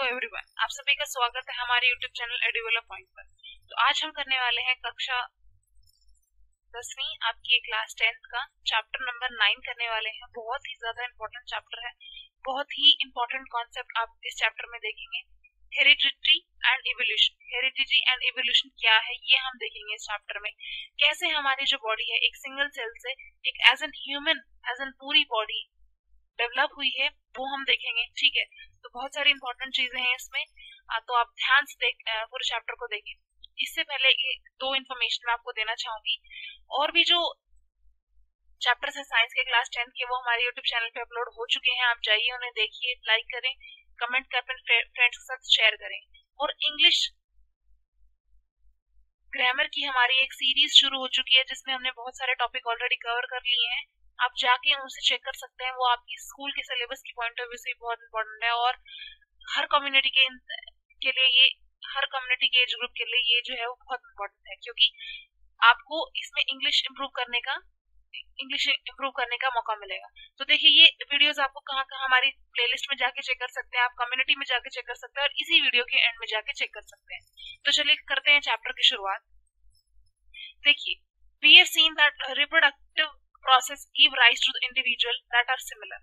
Everyone, आप सभी का स्वागत है हमारे यूट्यूब चैनल एडुवेलर पॉइंट पर। तो आज हम करने वाले हैं कक्षा 10वीं आपकी क्लास 10th का चैप्टर नंबर 9 करने वाले हैं। बहुत ही ज्यादा इम्पोर्टेंट चैप्टर है, बहुत ही इम्पोर्टेंट कॉन्सेप्ट आप इस चैप्टर में देखेंगे। Heredity and evolution. Heredity and evolution क्या है ये हम देखेंगे इस चैप्टर में। कैसे हमारी जो बॉडी है एक सिंगल सेल से एक as an human as an पूरी बॉडी डेवलप हुई है वो हम देखेंगे। ठीक है, तो बहुत सारी इंपॉर्टेंट चीजें हैं इसमें, तो आप ध्यान से पूरे चैप्टर को देखें। इससे पहले दो इन्फॉर्मेशन मैं आपको देना चाहूंगी। और भी जो चैप्टर्स है साइंस के क्लास 10 के वो हमारे यूट्यूब चैनल पे अपलोड हो चुके हैं, आप जाइए उन्हें देखिए, लाइक करें, कमेंट कर अपने फ्रेंड्स के साथ शेयर करें। और इंग्लिश ग्रामर की हमारी एक सीरीज शुरू हो चुकी है जिसमें हमने बहुत सारे टॉपिक ऑलरेडी कवर कर लिए हैं। आप जाके उनसे चेक कर सकते हैं, वो आपकी स्कूल के सिलेबस की पॉइंट ऑफ व्यू से बहुत इंपॉर्टेंट है। और हर कम्युनिटी के लिए ये, हर कम्युनिटी के एज ग्रुप के लिए ये जो है वो बहुत इंपॉर्टेंट है, क्योंकि आपको इसमें इंग्लिश इंप्रूव करने का मौका मिलेगा। तो देखिए, ये वीडियोस आपको कहाँ कहाँ हमारी प्लेलिस्ट में जाके चेक कर सकते हैं, आप कम्युनिटी में जाके चेक कर सकते हैं और इसी वीडियो के एंड में जाके चेक कर सकते हैं। तो चलिए करते हैं चैप्टर की शुरुआत। देखिए, we have seen that reproductive process give rise to the individual that are similar.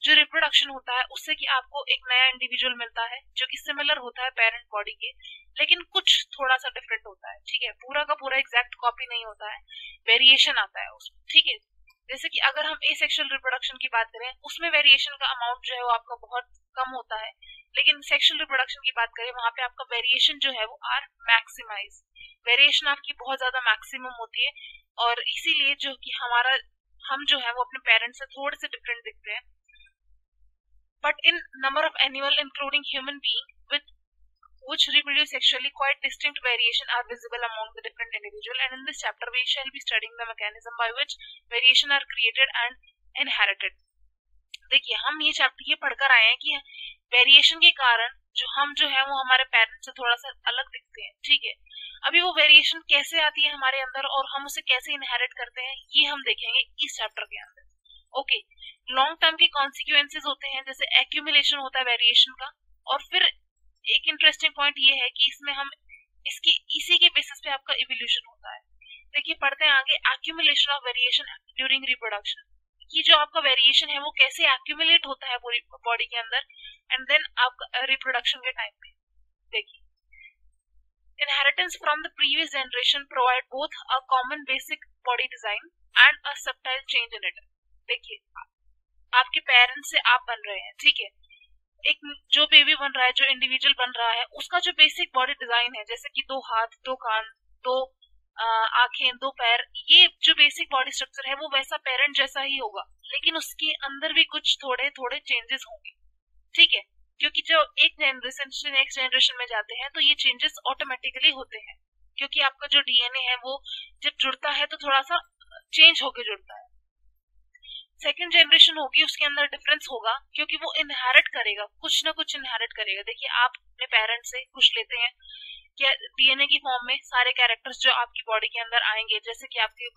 जो रिप्रोडक्शन होता है उससे कि आपको एक नया इंडिविजुअल मिलता है जो कि सिमिलर होता है पेरेंट बॉडी के, लेकिन कुछ थोड़ा सा डिफरेंट होता है। ठीक है, पूरा का पूरा एग्जैक्ट कॉपी नहीं होता है, वेरिएशन आता है उसमें। ठीक है, जैसे कि अगर हम एसेक्सुअल रिप्रोडक्शन की बात करें उसमें वेरिएशन का अमाउंट जो है वो आपका बहुत कम होता है, लेकिन सेक्सुअल रिप्रोडक्शन की बात करें वहां पे आपका वेरिएशन जो है वो आर मैक्सिमाइज, वेरिएशन आपकी बहुत ज्यादा मैक्सिमम होती है। और इसीलिए जो कि हम जो है वो अपने पेरेंट्स से थोड़े से डिफरेंट दिखते हैं। But in number of animal including human being with which reproduce sexually, quite distinct variation are visible among the different individual, and in this chapter we shall be studying the mechanism by which variation are created and inherited. देखिए, हम ये chapter ये पढ़कर आए हैं कि variation के कारण जो है वो हमारे पेरेंट्स से थोड़ा सा अलग दिखते हैं। ठीक है, अभी वो वेरिएशन कैसे आती है हमारे अंदर और हम उसे कैसे इनहेरिट करते हैं ये हम देखेंगे इस चैप्टर के अंदर। ओके, लॉन्ग टर्म के कॉन्सिक्वेंसेज होते हैं, जैसे एक्यूमुलेशन होता है वेरिएशन का। और फिर एक इंटरेस्टिंग पॉइंट ये है कि इसमें हम इसी के बेसिस पे आपका इवोल्यूशन होता है। देखिए, पढ़ते हैं आगे, accumulation of variation during reproduction. ये जो आपका वेरिएशन है वो कैसे एक्यूमुलेट होता है पूरी बॉडी के अंदर एंड देन आपका रिप्रोडक्शन के टाइम पे। देखिए, inheritance from the previous generation provide both a common basic body design and a subtle change in it. देखिए, आपके पेरेंट्स से आप बन रहे हैं। ठीक है, एक जो बेबी बन रहा है, जो इंडिविजुअल बन रहा है, उसका जो बेसिक बॉडी डिजाइन है, जैसे कि 2 हाथ, 2 कान, 2 आंखें, 2 पैर, ये जो बेसिक बॉडी स्ट्रक्चर है वो वैसा पेरेंट जैसा ही होगा, लेकिन उसके अंदर भी कुछ थोड़े थोड़े चेंजेस होंगे। ठीक है, क्योंकि जो एक जनरेशन से नेक्स्ट जनरेशन में जाते हैं तो ये चेंजेस ऑटोमेटिकली होते हैं, क्योंकि आपका जो डीएनए है वो जब जुड़ता है तो थोड़ा सा चेंज होके जुड़ता है। सेकेंड जनरेशन होगी उसके अंदर डिफरेंस होगा, क्योंकि वो इनहेरिट करेगा, कुछ ना कुछ इनहेरिट करेगा। देखिए, आप अपने पेरेंट्स से कुछ लेते हैं क्या डीएनए की फॉर्म में, सारे कैरेक्टर्स जो आपकी बॉडी के अंदर आएंगे, जैसे कि आपके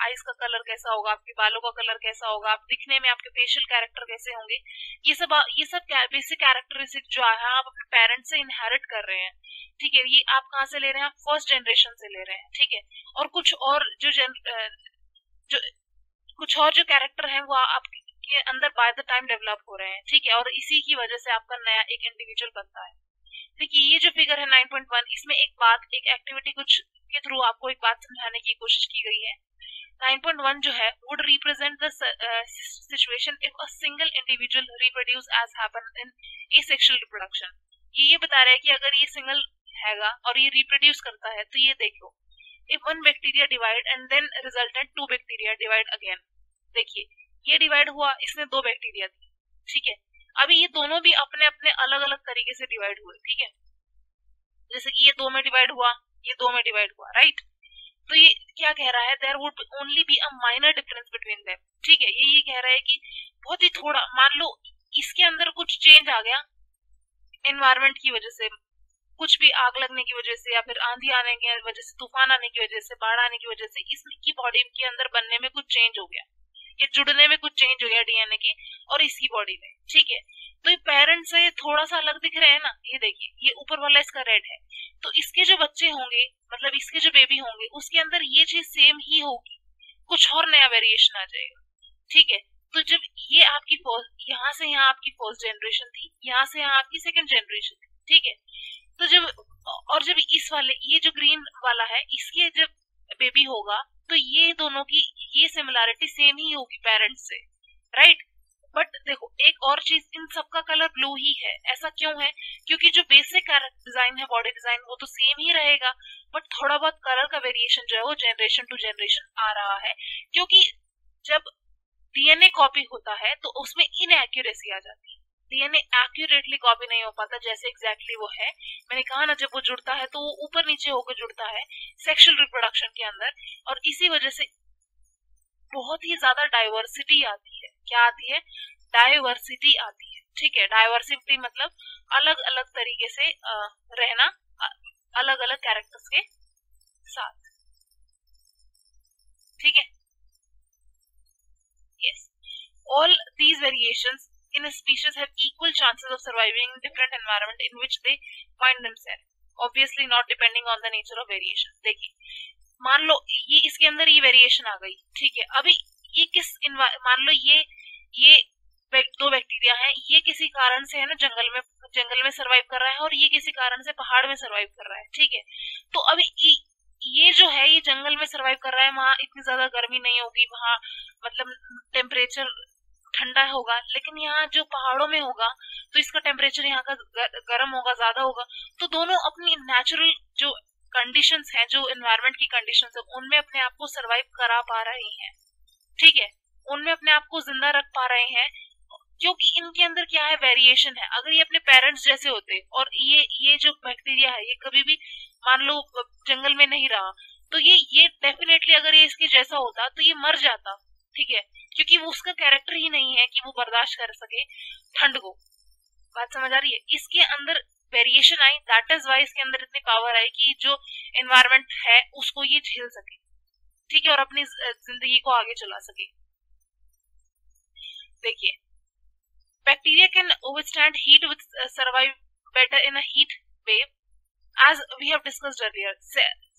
आईज का कलर कैसा होगा, आपके बालों का कलर कैसा होगा, आप दिखने में आपके फेशियल कैरेक्टर कैसे होंगे, ये सब बेसिक कैरेक्टरिस्टिक जो है आप अपने पेरेंट्स से इनहेरिट कर रहे हैं। ठीक है, ये आप कहाँ से ले रहे हैं, आप फर्स्ट जनरेशन से ले रहे हैं। ठीक है, और कुछ और जो कैरेक्टर है वो आपके अंदर बाय द टाइम डेवलप हो रहे हैं। ठीक है, और इसी की वजह से आपका नया एक इंडिविजुअल बनता है। देखिए, ये जो फिगर है 9.1, इसमें एक एक्टिविटी कुछ के थ्रू आपको एक बात समझाने की कोशिश की गई है। 9.1 जो है would represent the situation if a single individual reproduce as happen in asexual reproduction. ये बता रहा है कि अगर ये सिंगल हैगा और ये रिप्रोड्यूस करता है, तो ये देखो, if one bacteria divide and then resulted 2 bacteria divide again. देखिए, ये डिवाइड हुआ, इसमें 2 बैक्टीरिया थी। ठीक है, अभी ये दोनों भी अपने अपने अलग अलग तरीके से डिवाइड हुए। ठीक है, जैसे कि ये 2 में डिवाइड हुआ, ये 2 में डिवाइड हुआ, राइट। तो ये क्या कह रहा है, there would only be a minor difference between them. ठीक है, ये कह रहा है कि बहुत ही थोड़ा, मान लो इसके अंदर कुछ चेंज आ गया एनवायरमेंट की वजह से, कुछ भी आग लगने की वजह से या फिर आंधी आने की वजह से, तूफान आने की वजह से, बाढ़ आने की वजह से इसकी बॉडी के अंदर बनने में कुछ चेंज हो गया, ये जुड़ने में कुछ चेंज हो गया डीएनए के और इसकी बॉडी में। ठीक है, तो ये पेरेंट से थोड़ा सा अलग दिख रहे हैं ना, ये देखिए ये ऊपर वाला इसका रेड है, तो इसके जो बच्चे होंगे मतलब इसके जो बेबी होंगे उसके अंदर ये चीज सेम ही होगी, कुछ और नया वेरिएशन आ जाएगा। ठीक है, तो जब ये आपकी यहाँ से यहाँ आपकी फर्स्ट जनरेशन थी, यहाँ से यहाँ आपकी सेकंड जनरेशन थी। ठीक है, तो जब इस वाले ये जो ग्रीन वाला है इसके जब बेबी होगा तो ये दोनों की ये सिमिलैरिटी सेम ही होगी पेरेंट्स से, राइट। बट देखो एक और चीज, इन सबका कलर ब्लू ही है, ऐसा क्यों है? क्योंकि जो बेसिक डिजाइन है, बॉडी डिजाइन, वो तो सेम ही रहेगा, बट थोड़ा बहुत कलर का वेरिएशन जो है वो जनरेशन टू जनरेशन आ रहा है, क्योंकि जब डीएनए कॉपी होता है तो उसमें इनएक्यूरेसी आ जाती है, डीएनए एक्यूरेटली कॉपी नहीं हो पाता जैसे एग्जैक्टली वो है। मैंने कहा ना, जब वो जुड़ता है तो वो ऊपर नीचे होकर जुड़ता है सेक्सुअल रिप्रोडक्शन के अंदर, और इसी वजह से बहुत ही ज्यादा डाइवर्सिटी आती है। क्या आती है? डाइवर्सिटी आती है। ठीक है, डाइवर्सिटी मतलब अलग अलग तरीके से रहना अलग अलग कैरेक्टर्स के साथ। ठीक है, yes, all these variations in a species have equal chances of surviving in different environment in which they find themselves, obviously not depending on the nature of variation। देखिए मान लो ये इसके अंदर ये वेरिएशन आ गई, ठीक है, अभी ये मान लो ये दो बैक्टीरिया हैं, ये किसी कारण से है ना जंगल में सरवाइव कर रहा है और ये किसी कारण से पहाड़ में सरवाइव कर रहा है। ठीक है, तो अभी ये जो है ये जंगल में सरवाइव कर रहा है, वहां इतनी ज्यादा गर्मी नहीं होगी, वहां मतलब टेम्परेचर ठंडा होगा, लेकिन यहाँ जो पहाड़ों में होगा तो इसका टेम्परेचर यहाँ का गर्म होगा, ज्यादा होगा। तो दोनों अपनी नेचुरल जो कंडीशंस हैं, जो एनवायरनमेंट की कंडीशंस है, उनमें अपने आप को सरवाइव करा पा रहे हैं। ठीक है, उनमें अपने आप को जिंदा रख पा रहे हैं, क्योंकि इनके अंदर क्या है, वेरिएशन है। अगर ये अपने पेरेंट्स जैसे होते और ये जो बैक्टीरिया है ये कभी भी मान लो जंगल में नहीं रहा, तो ये डेफिनेटली अगर ये इसके जैसा होता तो ये मर जाता। ठीक है, क्योंकि वो उसका कैरेक्टर ही नहीं है कि वो बर्दाश्त कर सके ठंड को। बात समझ आ रही है? इसके अंदर वेरिएशन आई, दैट इज वाई इसके अंदर इतनी पावर आई कि जो एनवायरनमेंट है उसको ये झेल सके। ठीक है, और अपनी जिंदगी को आगे चला सके। देखिए bacteria can withstand heat with survive better in a heat wave, as we have discussed earlier.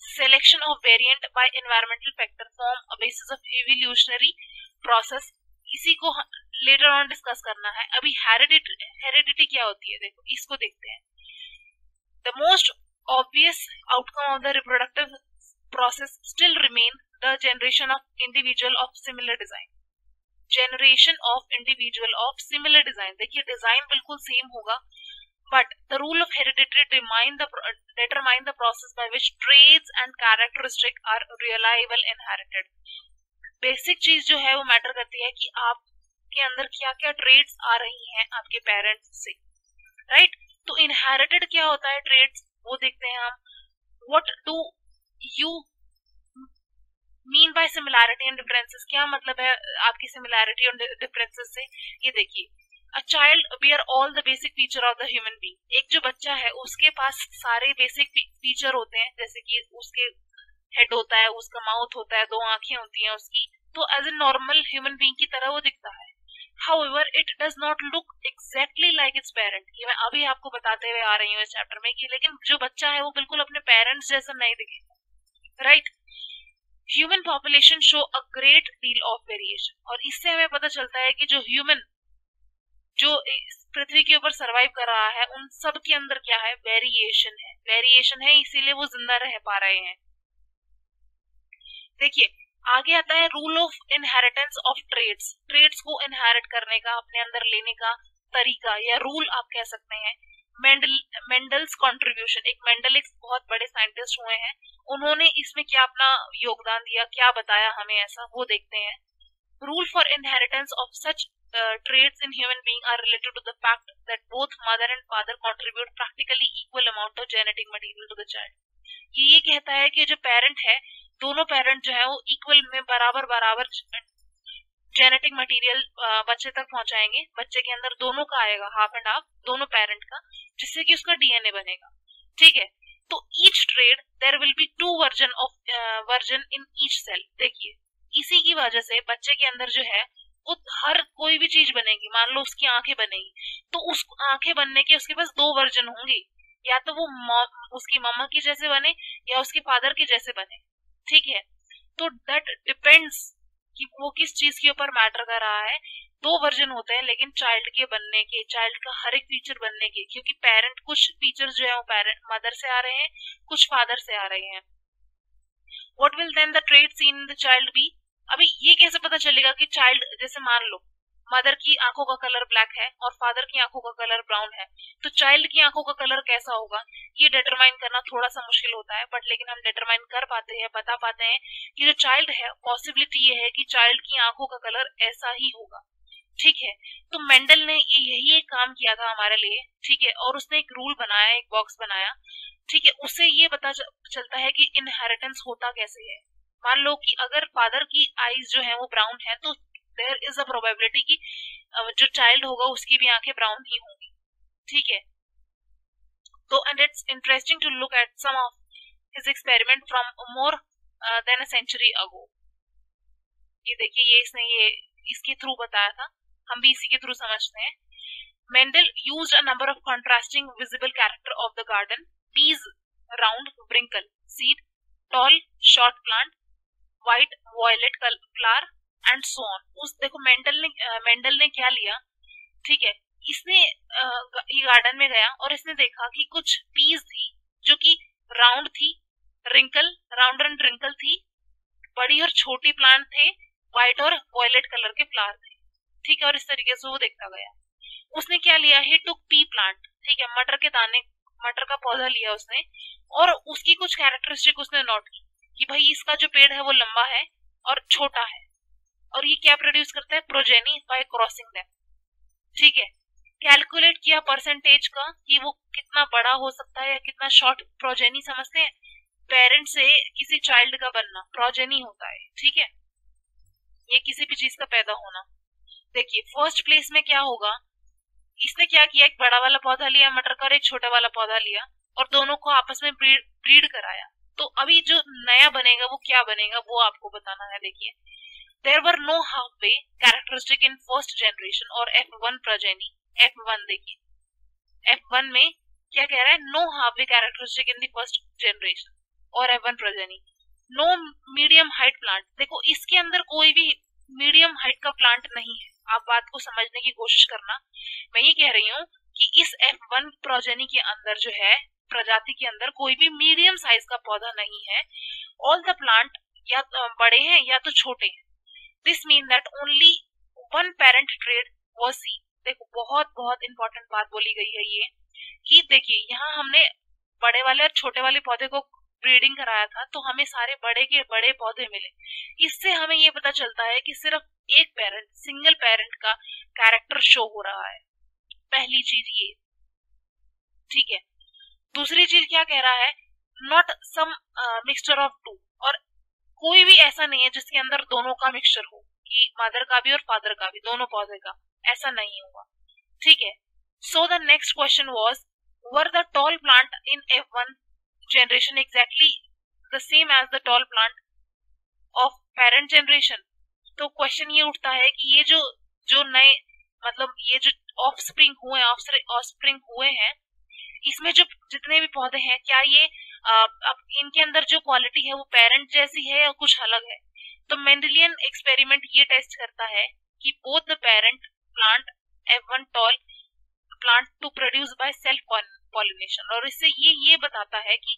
Selection of variant by environmental factor form a basis of evolutionary process। इसी को later on डिस्कस करना है। अभी heredity क्या होती है, देखो इसको देखते हैं। The most obvious outcome of the reproductive process still remain the generation of individual of similar design। Generation of individual of similar design, देखिए डिजाइन बिल्कुल सेम होगा, but the rule of heredity determine the process by which traits and characteristic are reliable inherited. Basic चीज जो है वो matter करती है कि आपके अंदर क्या क्या ट्रेट्स आ रही हैं आपके पेरेंट्स से, राइट। तो इनहेरिटेड क्या होता है ट्रेट्स, वो देखते हैं हम। What do you mean by similarity and differences, क्या मतलब है आपकी सिमिलैरिटी और डिफरेंसेस से? ये देखिए, a child bear all the basic feature of the human being. एक जो बच्चा है उसके पास सारे बेसिक फीचर होते हैं, जैसे कि उसके हेड होता है, उसका माउथ होता है, 2 आंखें होती हैं उसकी, तो as a normal human being की तरह वो दिखता है। However, it does not look exactly like its parent। ये मैं अभी आपको बताते हुए आ रही हूँ इस चैप्टर में कि लेकिन जो बच्चा है वो बिल्कुल अपने पेरेंट्स जैसा नहीं दिखेगा, right. Human population show a great deal of variation, और इससे हमें पता चलता है कि जो पृथ्वी के ऊपर सरवाइव कर रहा है उन सब के अंदर क्या है, वेरिएशन है, इसीलिए वो जिंदा रह पा रहे हैं। देखिए आगे आता है rule of inheritance of traits को इनहेरिट करने का, अपने अंदर लेने का तरीका या रूल आप कह सकते हैं। मेंडल्स कंट्रीब्यूशन, मेंडल एक बहुत बड़े साइंटिस्ट हुए हैं, उन्होंने इसमें क्या अपना योगदान दिया, क्या बताया हमें ऐसा, वो देखते हैं। Rule for inheritance of such traits in human being are related to the fact that both mother and father contribute practically equal amount of genetic material to the child। ये कहता है कि जो पेरेंट है, दोनों पेरेंट जो है वो इक्वल में बराबर जेनेटिक मटेरियल बच्चे तक पहुंचाएंगे। बच्चे के अंदर दोनों का आएगा, हाफ एंड हाफ दोनों पेरेंट का, जिससे कि उसका डीएनए बनेगा। ठीक है, तो each trait there will be 2 version in each cell. देखिए इसी की वजह से बच्चे के अंदर जो है वो हर कोई भी चीज बनेगी, मान लो उसकी आंखें बनेगी, तो उस आंखें बनने के उसके पास दो वर्जन होंगे, या तो वो उसकी मम्मा की जैसे बने या उसके फादर के जैसे बने, ठीक है। तो दैट डिपेंड्स कि वो किस चीज के ऊपर मैटर कर रहा है। दो वर्जन होते हैं लेकिन चाइल्ड के बनने के, चाइल्ड का हर एक फीचर बनने के, क्योंकि पेरेंट कुछ फीचर जो है वो पेरेंट मदर से आ रहे हैं, कुछ फादर से आ रहे हैं। What will then the trait seen in the child be? अभी ये कैसे पता चलेगा कि चाइल्ड, जैसे मान लो मदर की आंखों का कलर ब्लैक है और फादर की आंखों का कलर ब्राउन है, तो चाइल्ड की आंखों का कलर कैसा होगा, ये डिटरमाइन करना थोड़ा सा मुश्किल होता है, बट लेकिन हम डिटरमाइन कर पाते हैं, बता पाते हैं कि जो चाइल्ड है, पॉसिबिलिटी ये है कि चाइल्ड की आंखों का कलर ऐसा ही होगा, ठीक है। तो मेंडल ने यही एक काम किया था हमारे लिए, ठीक है, और उसने एक रूल बनाया, एक बॉक्स बनाया, ठीक है। उससे ये पता चलता है कि इनहेरिटेंस होता कैसे है। मान लो कि अगर फादर की आईज जो है वो ब्राउन है, तो देयर इज अ प्रोबेबिलिटी कि जो चाइल्ड होगा उसकी भी आंखें ब्राउन ही होंगी, ठीक है। तो and it's interesting to look at some of his experiment from more than a century ago. ये देखिए, ये इसके थ्रू बताया था, हम भी इसी के थ्रू समझते हैं। Mendel used a number of contrasting visible character of the garden: peas, round, wrinkle, seed, tall, short plant, white, violet flower, and so on. उस देखो मेंडल ने क्या लिया, ठीक है, इसने ये गार्डन में गया और इसने देखा कि कुछ पीस थी जो कि राउंड थी, राउंड एंड रिंकल थी, बड़ी और छोटी प्लांट थे, व्हाइट और वॉयलेट कलर के फ्लावर थे, ठीक है, और इस तरीके से वो देखता गया। उसने क्या लिया, ही टुक पी प्लांट, ठीक है, मटर के दाने, मटर का पौधा लिया उसने, और उसकी कुछ कैरेक्टरिस्टिक उसने नोट की कि भाई इसका जो पेड़ है वो लंबा है और छोटा है, और ये क्या प्रोड्यूस करता है, प्रोजेनी बाय क्रॉसिंग देम, ठीक है। कैलकुलेट किया परसेंटेज का कि वो कितना बड़ा हो सकता है या कितना शॉर्ट, प्रोजेनी समझते हैं, पेरेंट से किसी चाइल्ड का बनना प्रोजेनी होता है, ठीक है, ये किसी भी चीज का पैदा होना। देखिए फर्स्ट प्लेस में क्या होगा, इसने क्या किया, एक बड़ा वाला पौधा लिया मटर का और एक छोटा वाला पौधा लिया और दोनों को आपस में ब्रीड कराया। तो अभी जो नया बनेगा वो क्या बनेगा वो आपको बताना है। देखिए, there were no half way characteristic in first generation और F1 प्रोजेनी। F1 देखिए, F1 में क्या कह रहा है, no half way characteristic in the first generation और F1 progeny, no medium height plant. देखो इसके अंदर कोई भी मीडियम हाइट का प्लांट नहीं है, आप बात को समझने की कोशिश करना। मैं ये कह रही हूँ कि इस F1 प्रोजेनी के अंदर जो है, प्रजाति के अंदर कोई भी मीडियम साइज का पौधा नहीं है, ऑल द प्लांट या तो बड़े हैं या तो छोटे हैं। This mean that only one parent trade was scene. देखो बहुत बहुत इंपॉर्टेंट बात बोली गई है ये, कि देखिए यहाँ हमने बड़े वाले और छोटे वाले पौधे को ब्रीडिंग कराया था, तो हमें सारे बड़े के बड़े पौधे मिले। इससे हमें ये पता चलता है कि सिर्फ एक पेरेंट, सिंगल पेरेंट का कैरेक्टर शो हो रहा है, पहली चीज ये, ठीक है। दूसरी चीज क्या कह रहा है, not some mixture of two, और कोई भी ऐसा नहीं है जिसके अंदर दोनों का मिक्सचर हो, कि मदर का भी और फादर का भी, दोनों पौधे का, ऐसा नहीं होगा, ठीक है। So the next question was, were the tall plant in F1 generation exactly the same as the tall plant of parent generation? तो क्वेश्चन ये उठता है कि ये जो नए, मतलब ये जो ऑफस्प्रिंग हुए हैं, इसमें जो जितने भी पौधे हैं, क्या ये अब इनके अंदर जो क्वालिटी है वो पेरेंट जैसी है या कुछ अलग है? तो मेंडेलियन एक्सपेरिमेंट ये टेस्ट करता है कि both the parent plant F1 tall plant to produce by self pollination, और इससे ये बताता है कि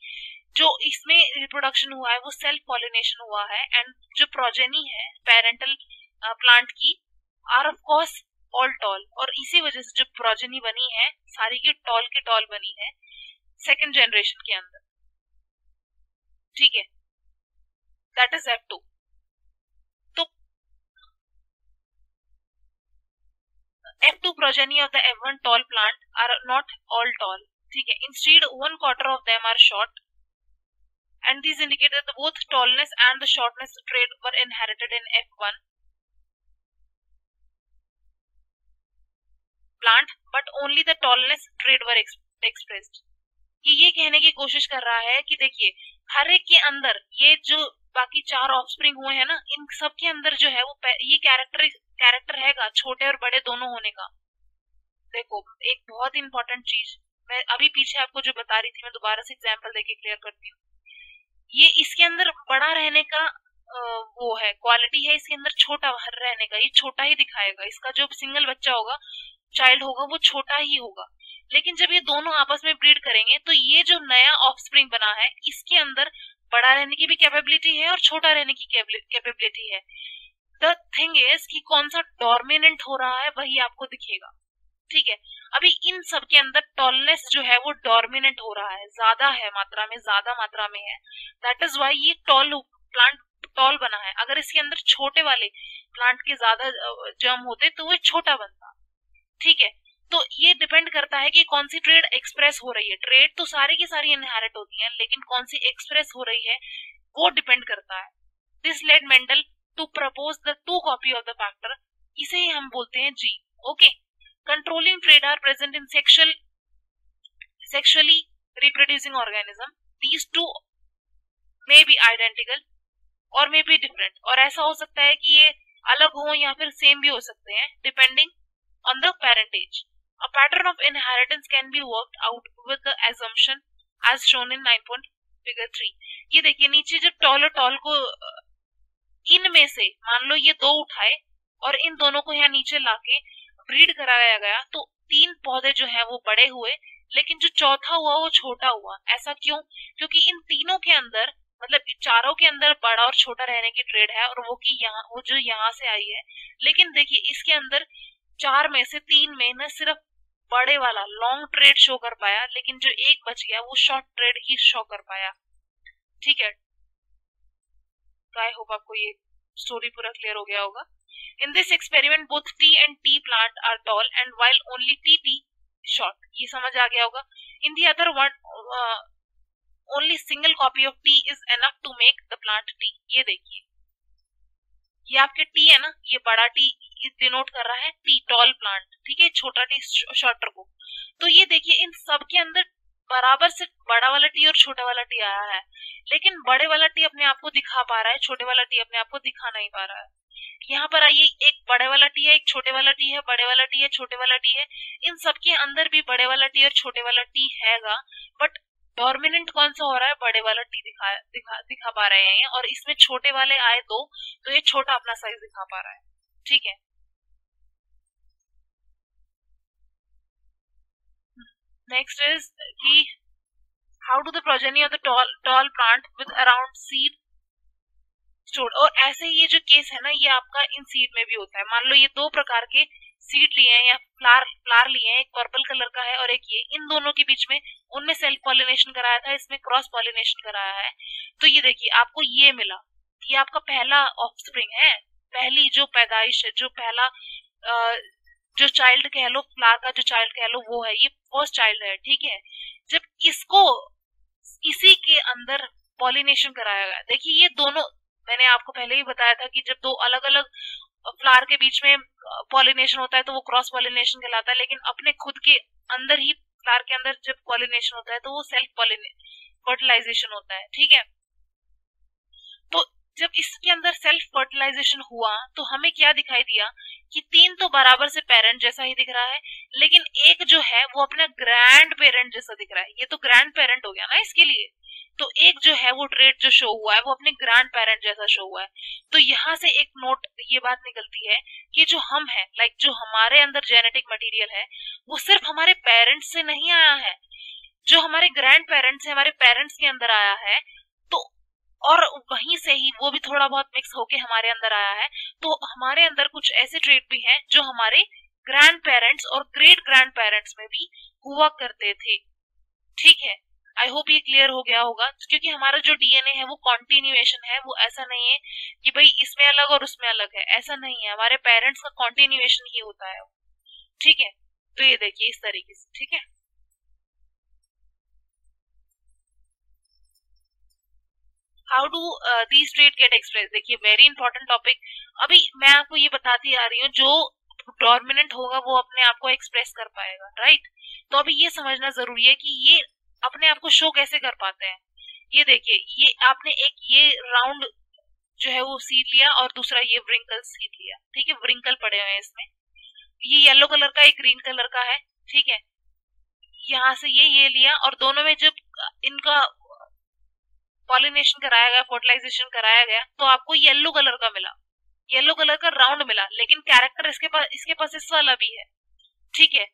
जो इसमें रिप्रोडक्शन हुआ है वो सेल्फ पॉलिनेशन हुआ है, एंड जो प्रोजेनी है पेरेंटल प्लांट की are of course all tall, और इसी वजह से जो प्रोजेनी बनी है सारी की टॉल बनी है सेकंड जनरेशन के अंदर, ठीक है, दैट इज F2। तो F2 progeny of the F1 tall plant are not all tall, ठीक है, instead 1/4 of them are short, and these indicate that both tallness and the shortness trait were inherited in F1 plant, but only the tallness trait were expressed। ये कहने की कोशिश कर रहा है कि देखिए हर एक के अंदर, ये जो बाकी 4 ऑफस्प्रिंग हुए हैं ना, इन सब के अंदर जो है वो ये कैरेक्टर रहेगा छोटे और बड़े दोनों होने का। देखो एक बहुत इंपॉर्टेंट चीज मैं अभी पीछे आपको जो बता रही थी, मैं दोबारा से एग्जांपल देके क्लियर करती हूँ। ये इसके अंदर बड़ा रहने का वो है, क्वालिटी है इसके अंदर छोटा रहने का, ये छोटा ही दिखाएगा। इसका जो सिंगल बच्चा होगा, चाइल्ड होगा, वो छोटा ही होगा। लेकिन जब ये दोनों आपस में ब्रीड करेंगे तो ये जो नया ऑफस्प्रिंग बना है इसके अंदर बड़ा रहने की भी कैपेबिलिटी है और छोटा रहने की कैपेबिलिटी है। द थिंग इज कि कौन सा डोमिनेंट हो रहा है वही आपको दिखेगा। ठीक है, अभी इन सब के अंदर टॉलनेस जो है वो डोमिनेंट हो रहा है, ज्यादा है मात्रा में, ज्यादा मात्रा में है। दैट इज वाई ये टॉल प्लांट टॉल बना है। अगर इसके अंदर छोटे वाले प्लांट के ज्यादा जर्म होते तो वो छोटा बनता। ठीक है, तो ये डिपेंड करता है कि कौन सी ट्रेड एक्सप्रेस हो रही है। ट्रेड तो सारी की सारी इनहेरिट होती है, लेकिन कौन सी एक्सप्रेस हो रही है वो डिपेंड करता है। This led Mendel to propose the two copy of the factor, इसे ही हम बोलते हैं जी। Okay, controlling trait are present in sexually reproducing organism. These two may be identical or may be different, और ऐसा हो सकता है कि ये अलग हो या फिर सेम भी हो सकते हैं depending on the parentage. A pattern of inheritance can be worked out with the assumption as shown in 9. Figure 3. ये देखिए नीचे जब टॉल को इनमें से मान लो ये दो उठाए और इन दोनों को यहाँ नीचे लाके ब्रीड कराया गया तो 3 पौधे जो है वो बड़े हुए, लेकिन जो चौथा हुआ वो छोटा हुआ। ऐसा क्यों? क्योंकि इन तीनों के अंदर, मतलब चारों के अंदर बड़ा और छोटा रहने की ट्रेड है, और वो जो यहाँ से आई है। लेकिन देखिए इसके अंदर 4 में से 3 में न सिर्फ बड़े वाला लॉन्ग ट्रेड शो कर पाया, लेकिन जो एक बच गया वो शॉर्ट ट्रेड ही शो कर पाया। ठीक है, तो आई होप आपको ये स्टोरी पूरा क्लियर हो गया होगा। In this experiment, both T and T plant are tall, and while only TT short. ये समझ आ गया होगा। In the other one, only single copy of T is enough to make the plant T. ये देखिए, ये आपके T है ना, ये बड़ा T डिनोट कर रहा है T टॉल प्लांट, ठीक है, छोटा T शॉर्टर को। तो ये देखिए इन सब के अंदर बराबर से बड़ा वाला T और छोटा वाला T आया है, लेकिन बड़े वाला T अपने आप को दिखा पा रहा है, छोटे वाला T अपने आप को दिखा नहीं पा रहा है। यहाँ पर आइए, एक बड़े वाला टी है, एक छोटे वाला टी है, बड़े वाला टी है, छोटे वाला टी है। इन सबके अंदर भी बड़े वाला टी और छोटे वाला टी हैगा, बट डोमिनेंट कौन सा हो रहा है? बड़े वाला टी दिखा पा रहे हैं, और इसमें छोटे वाले आए दो तो ये छोटा अपना साइज दिखा पा रहा है। ठीक है, नेक्स्ट इज कि how do the progeny of the tall plant with around seed stored. और ऐसे ही ये जो केस है ना, ये आपका इन सीड में भी होता है। मान लो ये 2 प्रकार के सीड लिए हैं या फ्लावर लिए हैं, एक पर्पल कलर का है और एक ये, इन दोनों के बीच में उनमें सेल्फ पॉलिनेशन कराया था, इसमें क्रॉस पॉलिनेशन कराया है। तो ये देखिए आपको ये मिला, ये आपका पहला ऑफस्प्रिंग है, पहली जो पैदाइश है, जो पहला जो चाइल्ड कह लो, फ्लावर का जो चाइल्ड कह लो, वो है, ये फर्स्ट चाइल्ड है। ठीक है, जब इसको इसी के अंदर पॉलिनेशन कराया गया, देखिए ये दोनों, मैंने आपको पहले ही बताया था कि जब 2 अलग अलग फ्लावर के बीच में पॉलिनेशन होता है तो वो क्रॉस पॉलिनेशन कहलाता है, लेकिन अपने खुद के अंदर ही फ्लावर के अंदर जब पॉलिनेशन होता है तो वो सेल्फ फर्टिलाइजेशन होता है। ठीक है, तो जब इसके अंदर सेल्फ फर्टिलाइजेशन हुआ तो हमें क्या दिखाई दिया कि 3 तो बराबर से पेरेंट जैसा ही दिख रहा है, लेकिन एक जो है वो अपना ग्रैंड पेरेंट जैसा दिख रहा है। ये तो ग्रैंड पेरेंट हो गया ना इसके लिए, तो एक जो है वो ट्रेट जो शो हुआ है वो अपने ग्रैंड पेरेंट जैसा शो हुआ है। तो यहाँ से एक नोट ये बात निकलती है कि जो हम है, लाइक जो हमारे अंदर जेनेटिक मटेरियल है, वो सिर्फ हमारे पेरेंट्स से नहीं आया है, जो हमारे ग्रैंड पेरेंट्स है, हमारे पेरेंट्स के अंदर आया है, तो और वहीं से ही वो भी थोड़ा बहुत मिक्स होके हमारे अंदर आया है। तो हमारे अंदर कुछ ऐसे ट्रेट भी हैं जो हमारे ग्रैंड पेरेंट्स और ग्रेट ग्रैंड पेरेंट्स में भी हुआ करते थे। ठीक है, आई होप ये क्लियर हो गया होगा, क्योंकि हमारा जो डीएनए है वो कॉन्टिन्यूएशन है, वो ऐसा नहीं है कि भाई इसमें अलग और उसमें अलग है, ऐसा नहीं है, हमारे पेरेंट्स का कॉन्टिन्यूएशन ही होता है। ठीक है, तो ये देखिए इस तरीके से। ठीक है, how do these trait get express, देखिए वेरी इंपॉर्टेंट टॉपिक। अभी मैं आपको ये बताती आ रही हूँ, जो डोमिनेंट होगा वो अपने आप को एक्सप्रेस कर पाएगा, राइट। तो अभी ये समझना जरूरी है कि ये अपने आप को शो कैसे कर पाते हैं। ये देखिए, ये आपने एक ये राउंड जो है वो सीड लिया और दूसरा ये व्रिंकल सीड लिया, ठीक है, व्रिंकल पड़े हुए हैं इसमें। ये येलो कलर का एक ग्रीन कलर का है, ठीक है, यहाँ से ये लिया और दोनों में जब इनका पॉलिनेशन कराया गया, फर्टिलाइजेशन कराया गया, तो आपको येलो कलर का मिला, येलो कलर का राउंड मिला, लेकिन कैरेक्टर इसके पास इस वाला भी है, ठीक है।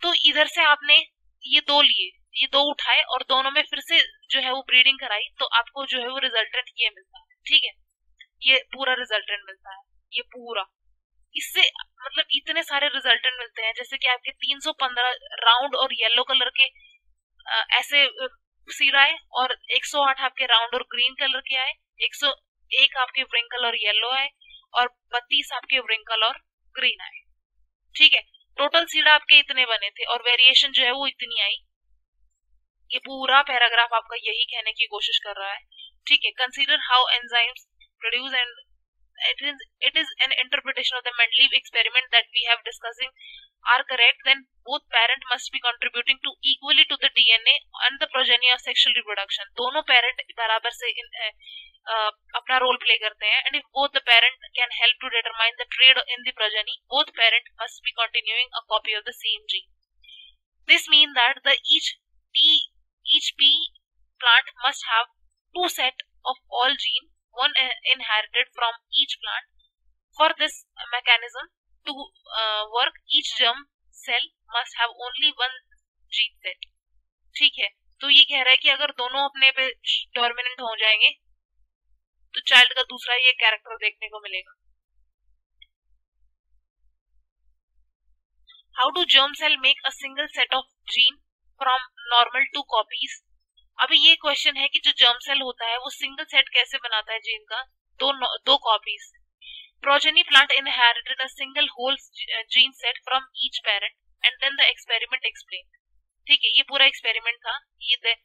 तो इधर से आपने ये दो लिए, ये दो उठाए और दोनों में फिर से जो है वो ब्रीडिंग कराई, तो आपको जो है वो रिजल्टेंट ये मिलता है, ठीक है, ये पूरा रिजल्टेंट मिलता है, ये पूरा। इससे मतलब इतने सारे रिजल्टेंट मिलते हैं, जैसे कि आपके 315 राउंड और येलो कलर के ऐसे सीड आए, और 108 आपके राउंड और ग्रीन कलर के आए, 101 आपके व्रिंकल और येलो आए, और 32 आपके व्रिंकल और ग्रीन आए, ठीक है। टोटल सीड आपके इतने बने थे और वेरिएशन जो है वो इतनी आई। ये पूरा पैराग्राफ आपका यही कहने की कोशिश कर रहा है, ठीक है। Consider how enzymes produce and it is an interpretation of the Mendeleev experiment that we have discussing are correct, then both parent must be contributing to equally to the DNA and the progeny of sexual reproduction. दोनों parent बराबर से अपना role play करते हैं, and if both the parent can help to determine the trait in the progeny, both parent must be continuing a copy of the same gene. This means that each pea plant must have two set of all gene, one inherited from each plant. For this mechanism to work, each germ cell must have only one gene set, ठीक है। तो ये कह रहा है कि अगर दोनों अपने पे डोमिनेंट हो जाएंगे तो चाइल्ड का दूसरा ये कैरेक्टर देखने को मिलेगा। How do germ cell make a single set of gene from normal to copies? अभी ये क्वेश्चन है कि जो जर्म सेल होता है वो सिंगल सेट कैसे बनाता है जीन का, दो copies. Progeny plant inherited a single whole gene set from each parent and then the experiment explain, ठीक है, ये पूरा एक्सपेरिमेंट था। ये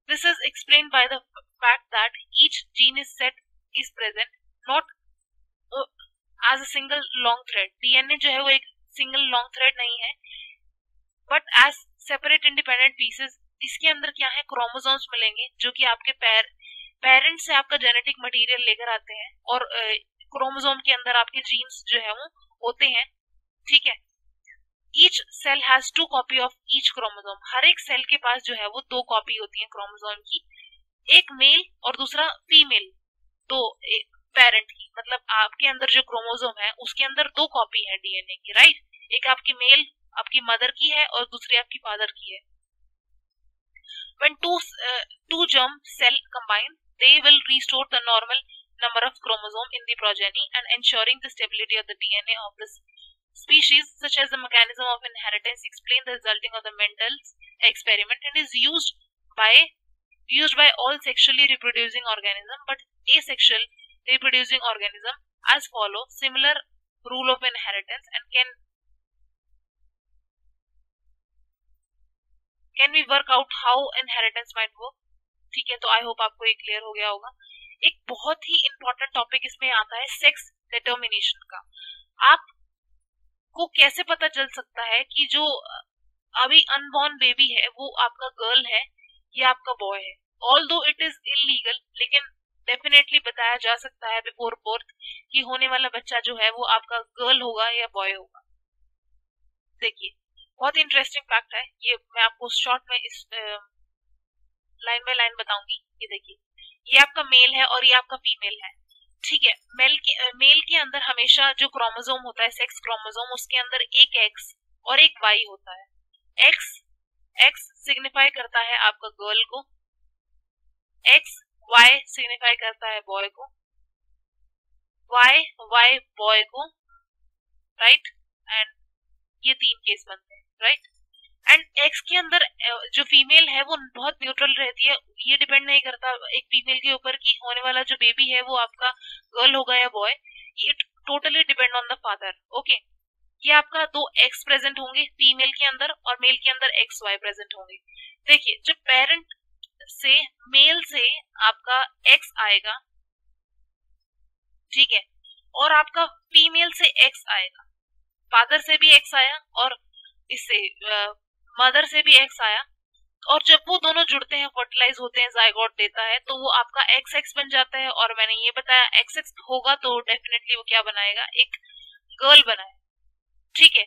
this is explain by the fact that each gene is set is present not as a single long thread. DNA जो है वो एक सिंगल लॉन्ग थ्रेड नहीं है, but as separate independent pieces. इसके अंदर क्या है, क्रोमोसोम्स मिलेंगे जो कि आपके पेरेंट से आपका जेनेटिक मटेरियल लेकर आते हैं, और क्रोमोसोम के अंदर आपके जीन्स जो है वो होते हैं, ठीक है। Each cell has two copy of each chromosome. हर एक सेल के पास जो है वो दो कॉपी होती है क्रोमोसोम की, एक मेल और दूसरा फीमेल। तो पेरेंट की मतलब आपके अंदर जो क्रोमोसोम है उसके अंदर दो कॉपी है डीएनए की, राइट। एक आपकी मेल आपकी मदर की है और दूसरी आपकी फादर की है। When two germ cell combine, they will restore the normal number of chromosome in the progeny and ensuring the stability of the DNA of this species, such as the mechanism of inheritance explain the resulting of the Mendel's experiment, and is used by all sexually reproducing organism, but asexual reproducing organism as follow similar rule of inheritance and can we work out how inheritance might work, ठीक है। तो I hope आपको ये clear हो गया होगा। एक बहुत ही इंपॉर्टेंट टॉपिक इसमें आता है सेक्स डिटर्मिनेशन का। आपको कैसे पता चल सकता है कि जो अभी अनबॉर्न बेबी है वो आपका गर्ल है या आपका बॉय है। ऑल्दो इट इज इलीगल, लेकिन डेफिनेटली बताया जा सकता है बिफोर बर्थ कि होने वाला बच्चा जो है वो आपका गर्ल होगा या बॉय होगा। देखिए बहुत इंटरेस्टिंग फैक्ट है ये, मैं आपको शॉर्ट में इस लाइन बाय लाइन बताऊंगी। ये देखिए, ये आपका मेल है और ये आपका फीमेल है, ठीक है। मेल के अंदर हमेशा जो क्रोमोसोम होता है सेक्स क्रोमोसोम, उसके अंदर एक एक्स और एक वाई होता है। एक्स सिग्निफाई करता है आपका गर्ल को, एक्स वाई सिग्निफाई करता है बॉय को, वाई बॉय को, राइट। एंड ये तीन केस बनते हैं, राइट। एंड एक्स के अंदर जो फीमेल है वो बहुत न्यूट्रल रहती है, ये डिपेंड नहीं करता एक फीमेल के ऊपर कि होने वाला जो बेबी है वो आपका गर्ल होगा या बॉय, ये totally depend on the father, okay. ये आपका दो एक्स प्रेजेंट होंगे फीमेल के अंदर और मेल के अंदर एक्स वाई प्रेजेंट होंगे। देखिए जब पेरेंट से मेल से आपका एक्स आएगा, ठीक है, और आपका फीमेल से एक्स आएगा, फादर से भी एक्स आया और इससे मदर से भी एक्स आया, और जब वो दोनों जुड़ते हैं, फर्टिलाइज होते हैं, जाइगोट देता है, तो वो आपका एक्स एक्स बन जाता है। और मैंने ये बताया एक्स एक्स होगा तो डेफिनेटली वो क्या बनाएगा, एक गर्ल बनाएगा, ठीक है।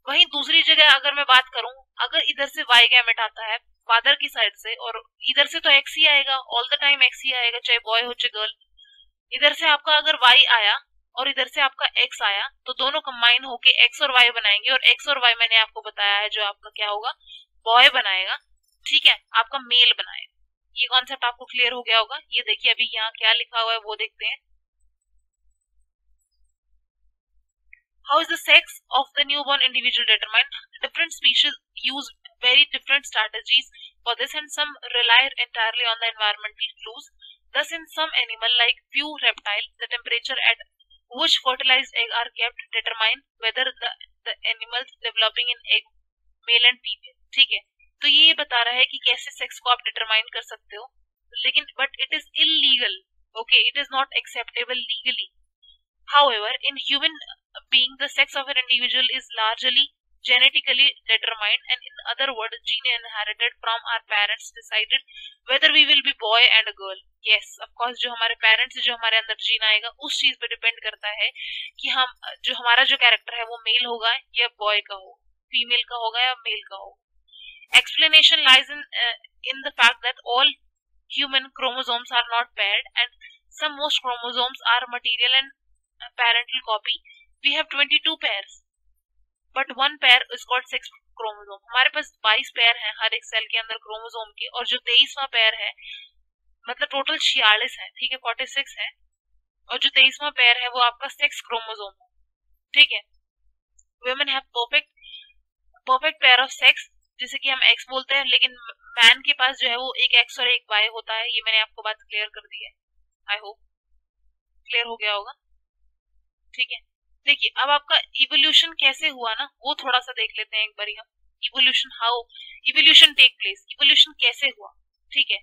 वहीं दूसरी जगह अगर मैं बात करूं, अगर इधर से वाई गैमेट आता है फादर की साइड से, और इधर से तो एक्स ही आएगा, ऑल द टाइम एक्स ही आएगा, चाहे बॉय हो चाहे गर्ल। इधर से आपका अगर वाई आया और इधर से आपका एक्स आया, तो दोनों कंबाइन होके एक्स और वाई बनाएंगे, और एक्स और वाई मैंने आपको बताया है जो आपका क्या होगा, बॉय बनाएगा, ठीक है, आपका मेल बनाएगा। ये कॉन्सेप्ट आपको क्लियर हो गया होगा। ये देखिए अभी यहाँ क्या लिखा हुआ है वो देखते हैं। How is the sex of the newborn individual determined? Different species use very different strategies for this, and some rely entirely on the environmental clues. Thus, in some animal like few reptile, the temperature at which fertilized eggs are kept determine whether the animals developing in egg male and female, ठीक है। तो ये बता रहा है कि कैसे sex को आप डिटरमाइन कर सकते हो, लेकिन but it is illegal, okay, it is not acceptable legally. However, in human being, the sex of an individual is largely genetically determined, and in other words, gene inherited from our parents decided whether we will be boy and a girl. Yes, of course, जो हमारे parents से जो हमारे अंदर gene आएगा उस चीज पे डिपेंड करता है कि हम जो हमारा जो कैरेक्टर है वो मेल होगा या बॉय का हो, फीमेल का होगा या मेल का हो। Explanation lies in the fact that all human chromosomes are not paired, and some most chromosomes are material and parental copy. We have 22 pairs, but one pair is called sex chromosome. हमारे पास 22 pair हैं हर एक cell के अंदर chromosome के, और जो 23वां pair है, मतलब टोटल 46 है, ठीक है, 46 है, और जो 23वां पेयर है वो आपका सेक्स क्रोमोसोम है, ठीक है। Women have perfect pair of sex, जैसे कि हम एक्स बोलते हैं, लेकिन मैन के पास जो है वो एक एक्स और एक वाई होता है। ये मैंने आपको बात क्लियर कर दी है, आई होप क्लियर हो गया होगा, ठीक है। देखिए अब आपका इवोल्यूशन कैसे हुआ ना, वो थोड़ा सा देख लेते हैं एक बार हम। Evolution, how evolution take place, evolution कैसे हुआ, ठीक है।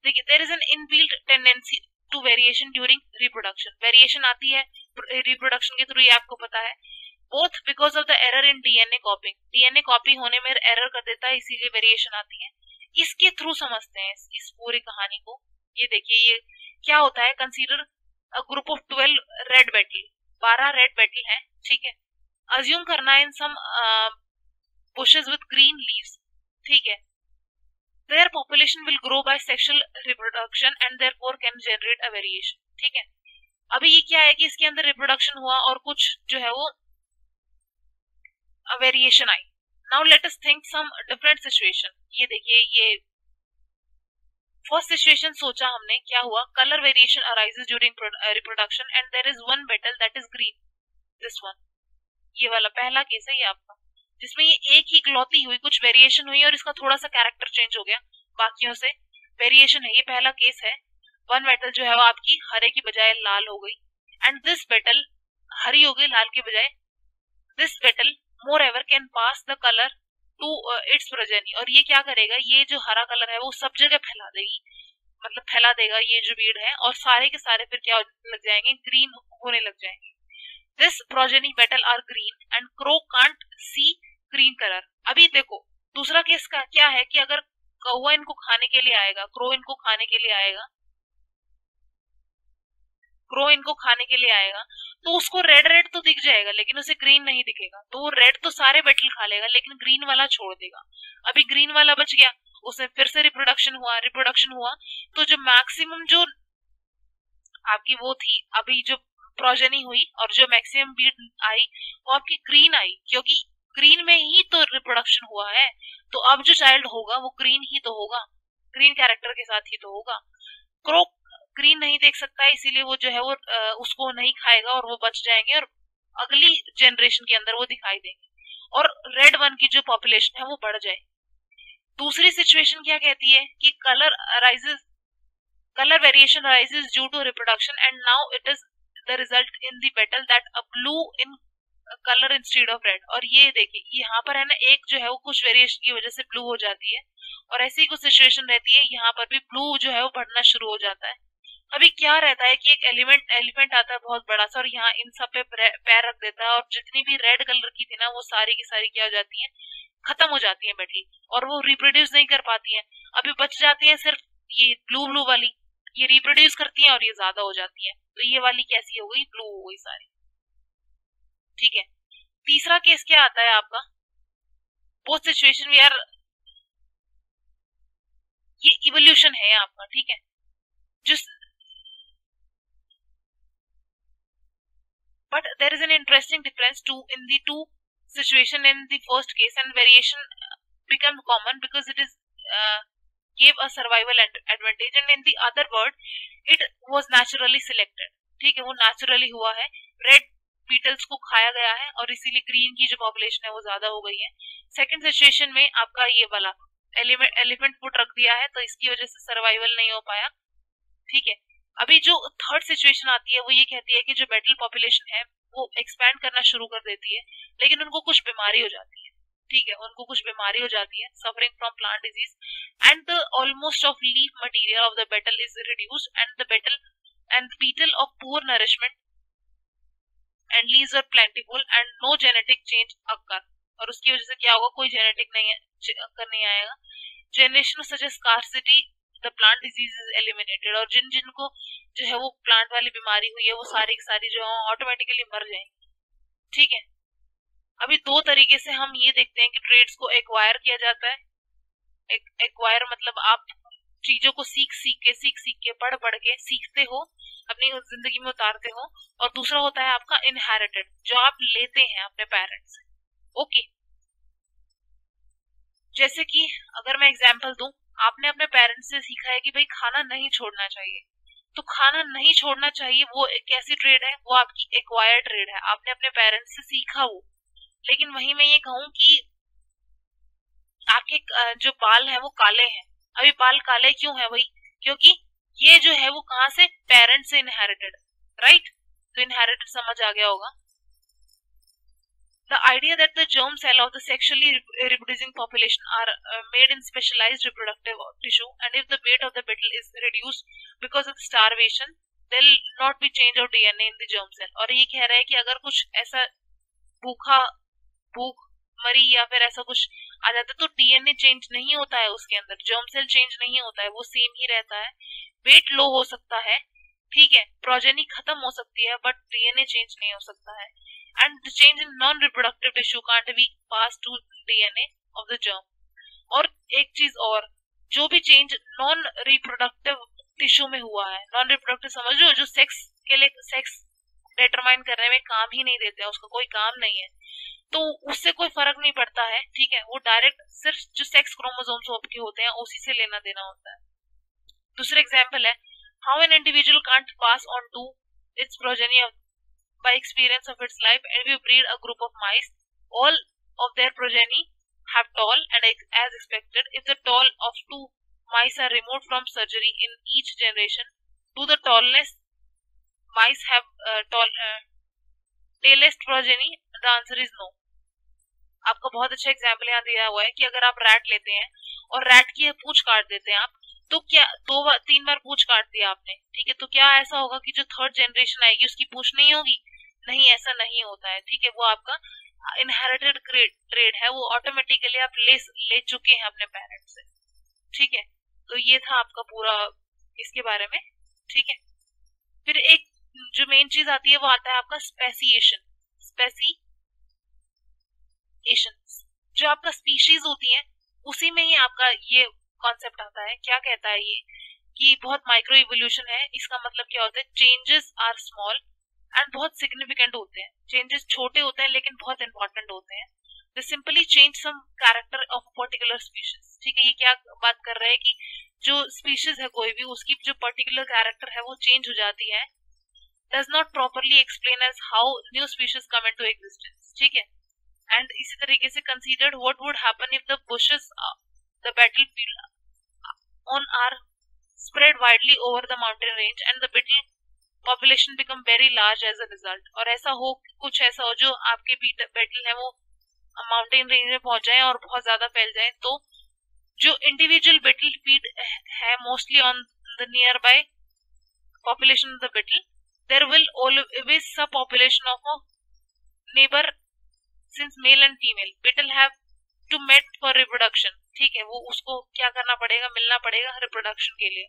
देखिए there is an inbuilt tendency to variation during reproduction, variation आती है रिप्रोडक्शन के थ्रू, ये आपको पता है। Both because of the error in DNA copying, DNA copy होने में एरर कर देता है, इसीलिए वेरिएशन आती है। इसके थ्रू समझते हैं इस पूरी कहानी को। ये देखिए ये क्या होता है, consider a group of 12 red beetle, 12 red beetle है, ठीक है। अज्यूम करना इन सम bushes with green leaves, ठीक है। Their population will grow by sexual reproduction and therefore can generate a variation, ठीक है। अभी ये क्या है कि इसके अंदर रिप्रोडक्शन हुआ और कुछ जो है वो वेरिएशन आई। Now let us think some different situation. ये देखिए ये फर्स्ट सिचुएशन सोचा हमने, क्या हुआ, colour variation arises during reproduction and there is one beetle that is green, this one, ये वाला पहला केस है ये आपका, जिसमें ये एक ही इकलौती हुई, कुछ वेरिएशन हुई और इसका थोड़ा सा कैरेक्टर चेंज हो गया, बाकियों से वेरिएशन है, ये पहला केस है। वन बेटल जो है वो आपकी हरे की बजाय लाल हो गई, एंड दिस बेटल हरी हो गई लाल की बजाय। This beetle moreover can pass the colour to its progeny, और ये क्या करेगा, ये जो हरा कलर है वो सब जगह फैला देगी, मतलब फैला देगा ये जो बीड है, और सारे के सारे फिर क्या लग जाएंगे, ग्रीन होने लग जाएंगे। This progeny beetle are green and crow can't see green colour. अभी देखो दूसरा केस का क्या है कि अगर कौवा इनको खाने के लिए आएगा, क्रो इनको खाने के लिए आएगा, क्रो इनको खाने के लिए आएगा, तो उसको रेड रेड तो दिख जाएगा लेकिन उसे ग्रीन नहीं दिखेगा, तो वो रेड तो सारे बेटल खा लेगा लेकिन ग्रीन वाला छोड़ देगा। अभी ग्रीन वाला बच गया, उसमें फिर से रिप्रोडक्शन हुआ, तो जो मैक्सिमम जो आपकी वो थी अभी जो प्रोजेनी हुई और जो मैक्सिमम बीट आई वो आपकी ग्रीन आई, क्योंकि ग्रीन में ही तो रिप्रोडक्शन हुआ है, तो अब जो चाइल्ड होगा वो ग्रीन ही तो होगा, ग्रीन कैरेक्टर के साथ ही तो होगा। क्रो ग्रीन नहीं देख सकता है, इसीलिए वो जो है वो उसको नहीं खाएगा और वो बच जाएंगे और अगली जनरेशन के अंदर वो दिखाई देंगे, और रेड वन की जो पॉपुलेशन है वो बढ़ जाए। दूसरी सिचुएशन क्या कहती है कि color variation arises due to reproduction, and now it is the result in the petal that a blue in color instead of red। और ये देखिए यहाँ पर है ना, एक जो है वो कुछ वेरिएशन की वजह से ब्लू हो जाती है, और ऐसी कुछ सिचुएशन रहती है यहाँ पर भी ब्लू जो है वो बढ़ना शुरू हो जाता है, अभी क्या रहता है कि एक एलिफेंट आता है बहुत बड़ा सा और यहाँ इन सब पे पैर रख देता है, और जितनी भी रेड कलर की थी ना वो सारी की सारी क्या हो जाती है, खत्म हो जाती है बेटल, और वो रिप्रोड्यूस नहीं कर पाती है। अभी बच जाती है सिर्फ ये ब्लू ब्लू वाली, ये रिप्रोड्यूस करती है और ये ज्यादा हो जाती है, तो ये वाली कैसी हो गई, ब्लू हो गई सारी। ठीक है, तीसरा केस क्या आता है आपका, वो सिचुएशन वी आर, ये इवोल्यूशन है आपका। ठीक है, जिस but there is an interesting difference too in the two situation. In the first case and variation become common because it is gave a survival advantage, and in the other word it was naturally selected। ठीक है, वो naturally हुआ है, red Beatles को खाया गया है और इसीलिए ग्रीन की जो पॉपुलेशन है वो ज्यादा हो गई है। सेकंड सिचुएशन में आपका ये वाला एलिफेंट फूड रख दिया है तो इसकी वजह से सर्वाइवल नहीं हो पाया। ठीक है, अभी जो थर्ड सिचुएशन आती है वो ये कहती है कि जो बेटल पॉपुलेशन है वो एक्सपैंड करना शुरू कर देती है, लेकिन उनको कुछ बीमारी हो जाती है। ठीक है, उनको कुछ बीमारी हो जाती है, suffering from plant disease, and the almost of leaf material of the betel is reduced, and the betel and beetle of poor nourishment and leaves are plentiful and no genetic change occur. और उसकी वजह से क्या होगा, कोई genetic नहीं आएगा। Generation such as scarcity the plant disease is eliminated, और जिन जिनको जो है वो प्लांट वाली बीमारी हुई है वो सारी की सारी जो है ऑटोमेटिकली मर जाएंगी। ठीक है, अभी दो तरीके से हम ये देखते हैं कि ट्रेड्स को एक्वायर किया जाता है। एक्वायर मतलब आप चीजों को सीख के पढ़ के सीखते हो, अपनी जिंदगी में उतारते हो। और दूसरा होता है आपका इनहेरिटेड, जो आप लेते हैं अपने पेरेंट्स से। ओके, जैसे कि अगर मैं एग्जांपल दूं, आपने अपने पेरेंट्स से सीखा है कि भाई खाना नहीं छोड़ना चाहिए, तो खाना नहीं छोड़ना चाहिए वो एक ऐसी ट्रेड है, वो आपकी एक्वायर्ड ट्रेड है, आपने अपने पेरेंट्स से सीखा वो। लेकिन वहीं मैं ये कहूं कि आपके जो बाल है वो काले हैं। अभी बाल काले क्यों है भाई, क्योंकि ये जो है वो कहां से, पेरेंट्स से इनहेरिटेड, राइट। तो इनहेरिटेड समझ आ गया होगा। The idea that the germ cell of the sexually reproducing population are made in specialized reproductive tissue, and if the weight of the beetle is reduced because of starvation, there will not be change of DNA in the germ cell। और ये कह रहा है कि अगर कुछ ऐसा भूख मरी या फिर ऐसा कुछ आ जाता है तो डीएनए चेंज नहीं होता है, उसके अंदर जर्म सेल चेंज नहीं होता है, वो सेम ही रहता है। वेट लो हो सकता है, ठीक है, प्रोजेनी खत्म हो सकती है, बट डीएनए चेंज नहीं हो सकता है। And the change in non reproductive tissue can't be pass to DNA of the germ. और एक चीज और, जो भी चेंज नॉन रिप्रोडक्टिव टिश्यू में हुआ है, नॉन रिप्रोडक्टिव समझ लो जो सेक्स के लिए सेक्स डिटरमाइन करने में काम ही नहीं देते हैं, उसका कोई काम नहीं है, तो उससे कोई फर्क नहीं पड़ता है। ठीक है, वो डायरेक्ट सिर्फ जो सेक्स क्रोमोसोम्स के होते हैं उसी से लेना देना होता है। दूसरा एग्जांपल है, how an individual can't pass on to its progeny by experience of its life, and if you breed a group of mice, all of their progeny have tall, and as expected, if the tall of two mice are removed from surgery in each generation, do the tallest mice have tallest progeny? The answer is no। आपका बहुत अच्छा example यहाँ दिया हुआ है कि अगर आप रैट लेते हैं और रैट की पूंछ काट देते हैं आप, तो क्या तीन बार पूंछ काट दिया आपने, ठीक है, तो क्या ऐसा होगा कि जो थर्ड जनरेशन आएगी उसकी पूंछ नहीं होगी? नहीं, ऐसा नहीं होता है। ठीक है, वो आपका इनहेरिटेड ट्रेड है, वो ऑटोमेटिकली आप ले चुके हैं अपने पेरेंट्स से। ठीक है, तो ये था आपका पूरा इसके बारे में। ठीक है, फिर एक जो मेन चीज आती है वो आता है आपका स्पेसिएशन। जो आपका स्पीशीज होती है उसी में ही आपका ये कॉन्सेप्ट आता है। क्या कहता है ये कि बहुत माइक्रो इवोल्यूशन है, इसका मतलब क्या होता है, चेंजेस आर स्मॉल एंड बहुत सिग्निफिकेंट होते हैं। चेंजेस छोटे होते हैं लेकिन बहुत इंपॉर्टेंट होते हैं। They simply change some character of particular species. ठीक है, ये क्या बात कर रहा है कि जो स्पीशीज है कोई भी, उसकी जो पर्टिकुलर कैरेक्टर है वो चेंज हो जाती है। Does not properly explain as how new species come into existence. ठीक है, एंड इसी तरीके से considered what would happen if the bushes the beetles feed on are spread widely over the mountain range and the beetle population become very large as a result। और ऐसा हो, कुछ ऐसा हो जो आपके बेटल है वो माउंटेन रेंज में पहुंच जाए और बहुत ज्यादा फैल जाए, तो जो इंडिविजुअल बेटल फीड है mostly on the near by population of the beetle, there will always subpopulation of a neighbor since male and female beetle have to met for reproduction. ठीक है, वो उसको क्या करना पड़ेगा, मिलना पड़ेगा रिप्रोडक्शन के लिए.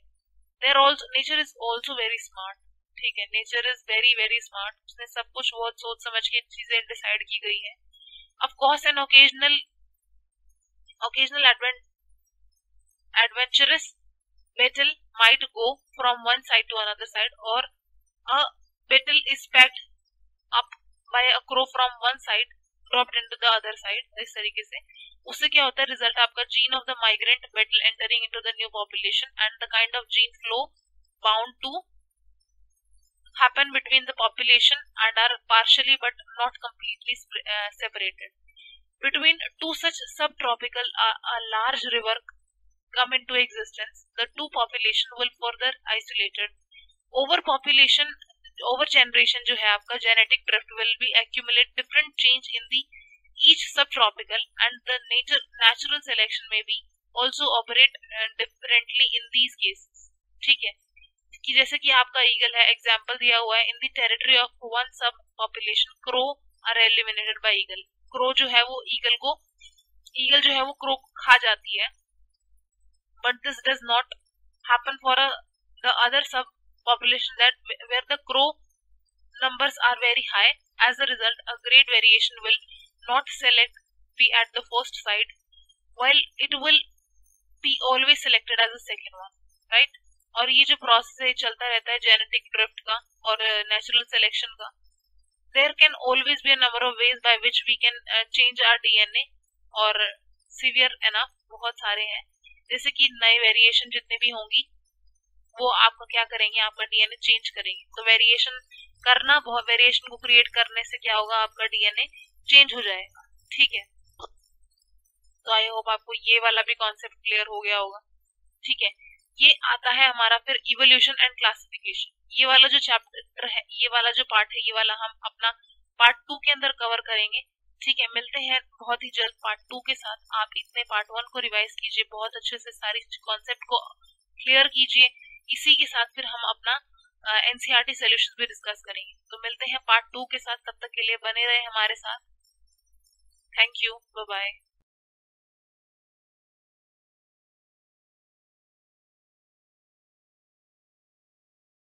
There also nature is also very smart. ठीक है, nature is very very smart. उसने सब कुछ बहुत सोच समझ के चीजें डिसाइड की गई है. Of course, an occasional adventurous beetle might go from one side to another side, or a beetle is packed up by a crow from one side dropped into the other side. इस तरीके से उससे क्या होता है, result आपका gene of the migrant beetle entering into the new population and the kind of gene flow bound to happen between the population and are partially but not completely separated. Between two such subtropical a large river come into existence, the two population will further isolated. Overpopulation, over generation जो है आपका genetic drift will be accumulate different change in the each subtropical, and the natural selection may be also operate differently in these cases. ठीक है, कि जैसे कि आपका eagle है, एग्जाम्पल दिया हुआ है, in the territory of one sub population crow are eliminated by eagle. Crow जो है वो ईगल जो है वो क्रो खा जाती है, but this does not happen for the other सब population that where the crow numbers are very high. As a result, a great variation will not be at the first sight, while it will be always selected as the second one, right? और ये जो process है चलता रहता है genetic drift का और natural selection का. There can always be a number of ways by which we can change our DNA, और severe enough बहुत सारे हैं. जैसे कि नए वेरिएशन जितने भी होंगी वो आपका क्या करेंगे, आपका डीएनए चेंज करेंगे. तो वेरिएशन करना, बहुत वेरिएशन को क्रिएट करने से क्या होगा, आपका डीएनए चेंज हो जाएगा. ठीक है, तो आई होप आपको ये वाला भी कॉन्सेप्ट क्लियर हो गया होगा. ठीक है, ये आता है हमारा फिर इवोल्यूशन एंड क्लासिफिकेशन. ये वाला जो चैप्टर है, ये वाला जो पार्ट है, ये वाला हम अपना पार्ट 2 के अंदर कवर करेंगे. ठीक है, मिलते हैं बहुत ही जल्द पार्ट 2 के साथ. आप इतने पार्ट 1 को रिवाइज कीजिए, बहुत अच्छे से सारी कॉन्सेप्ट को क्लियर कीजिए. इसी के साथ फिर हम अपना एनसीईआरटी सॉल्यूशंस भी डिस्कस करेंगे. तो मिलते हैं पार्ट 2 के साथ, तब तक के लिए बने रहे हमारे साथ. Thank you, bye bye.